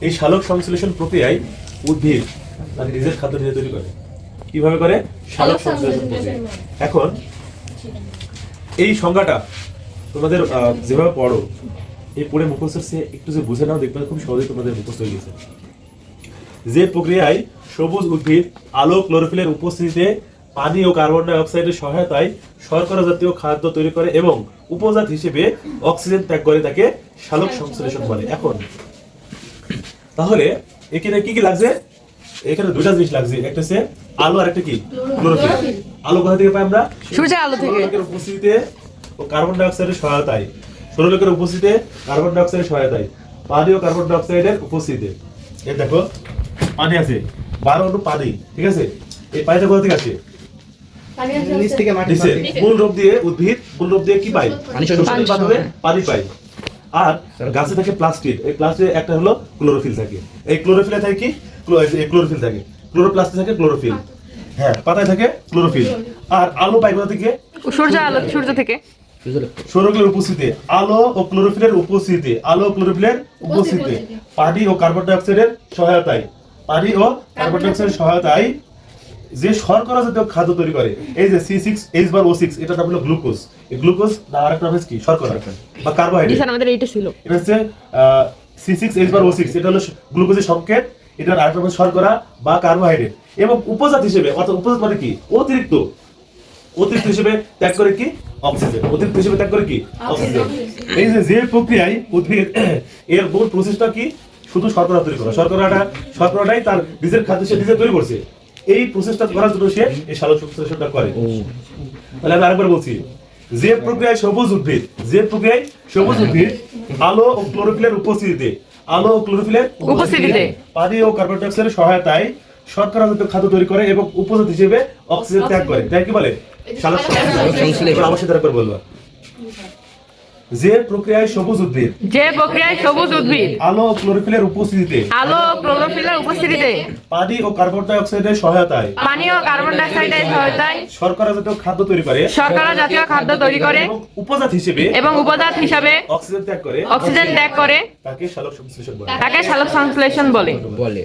এই সালোক সংশ্লেষণ প্রক্রিয়ায় উদ্ভিদ তার নিজের খাদ্য নিজে তৈরি করে। কিভাবে করে? সালোক সংশ্লেষণ প্রক্রিয়া। এখন এই সংজ্ঞাটা তোমাদের যেভাবে পড়ো, এই পড়ে মুখস্থ একটু যে বুঝে নাও, দেখবে খুব সহজেই তোমাদের মুখস্থ হয়ে গেছে। যে প্রক্রিয়ায় সবুজ উদ্ভিদ আলো ক্লোরোফিলের উপস্থিতিতে পানি ও কার্বন ডাই অক্সাইডের সহায়তায় শর্করা জাতীয় খাদ্য তৈরি করে এবং উপজাত হিসেবে অক্সিজেন ত্যাগ করে, তাকে সালোক সংশ্লেষণ বলে। এখন তাহলে এখানে কি কি লাগছে? এখানে দুটা জিনিস লাগছে, একটা হচ্ছে আলো আর একটা কি? ক্লোরোফিল। আলো কোথা থেকে পাই আমরা? সূর্যের আলো থেকে। সৌরলোকের উপস্থিতিতে ও কার্বন ডাই অক্সাইডের সহায়তায়, সৌরলোকের উপস্থিতিতে কার্বন ডাই অক্সাইডের সহায়তায়, পানি ও কার্বন ডাই অক্সাইডের উপস্থিতিতে। এই দেখো পানি আছে, 12 অণু পানি, ঠিক আছে? এই পানিটা কোথা থেকে আসে? নিচ থেকে মাটি নিচে মূল রূপ দিয়ে উদ্ভিদ মূল রূপ দিয়ে কি পায়? শোষণের মাধ্যমে পানি পায়। আর গাছে থাকে প্লাস্টিক, এই প্লাস্টিকে একটা হলো ক্লোরোফিল থাকে। এই ক্লোরোফিলে থাকে কি? ক্লোরোফিল থাকে। ক্লোরোপ্লাস্টে থাকে ক্লোরোফিল। হ্যাঁ, পাতায় থাকে ক্লোরোফিল। আর আলো পাই কোথা থেকে? সূর্য থেকে। সৌরগ্লের উপস্থিতিতে, আলো ও ক্লোরোফিলের উপস্থিতিতে, আলো ও ক্লোরোফিলের উপস্থিতিতে, পানি ও কার্বন ডাই অক্সাইডের সহায়তায়, পানি ও কার্বন ডাই অক্সাইডের সহায়তায় যে শর্করা জাতীয় খাদ্য তৈরি করে, এই যে C6H12O6, এটার নাম হলো গ্লুকোজ। এই গ্লুকোজ না আরেকটা নাম কি? শর্করা বা কার্বোহাইড্রেট। আমাদের এইটা ছিল। এটা হচ্ছে C6H12O6, এটা হলো গ্লুকোজের সংকেত। এটার আরেকটা নাম শর্করা বা কার্বোহাইড্রেট। এবং উপজাত হিসেবে, অর্থাৎ উপজাত মানে কি? অতিরিক্ত হিসেবে ত্যাগ করে কি? অক্সিজেন। অতিরিক্ত হিসেবে ত্যাগ করে কি? অক্সিজেন। এই যে প্রক্রিয়ায় উদ্ভিদ, এর মূল প্রসেসটা কি? শুধু শর্করা তৈরি করা। শর্করাটাই তার নিজের খাদ্য সে নিজে তৈরি করছে। এই প্রসেসটা করার জন্য সে এই সালোক সংশ্লেষণটা করে। তাহলে আমি আরেকবার বলছি, যে প্রক্রিয়ায় সবুজ উদ্ভিদ আলো ও ক্লোরোফিলের উপস্থিতিতে, পানি ও কার্বন ডাই অক্সাইডের সহায়তায় শর্করা জাতীয় খাদ্য তৈরি করে এবং উপজাত হিসেবে অক্সিজেন ত্যাগ করে, তাই কি বলে? সালোক সংশ্লেষণ। আমার সাথে আরেকবার বলবা, যে প্রক্রিয়ায় সবুজ উদ্ভিদ আলো ও ক্লোরোফিলের উপস্থিতিতে, পানি ও কার্বন ডাই অক্সাইডের সহায়তায় শর্করা জাতীয় খাদ্য তৈরি করে এবং উপজাত হিসেবে অক্সিজেন ত্যাগ করে, তাকে সালোক সংশ্লেষণ বলে।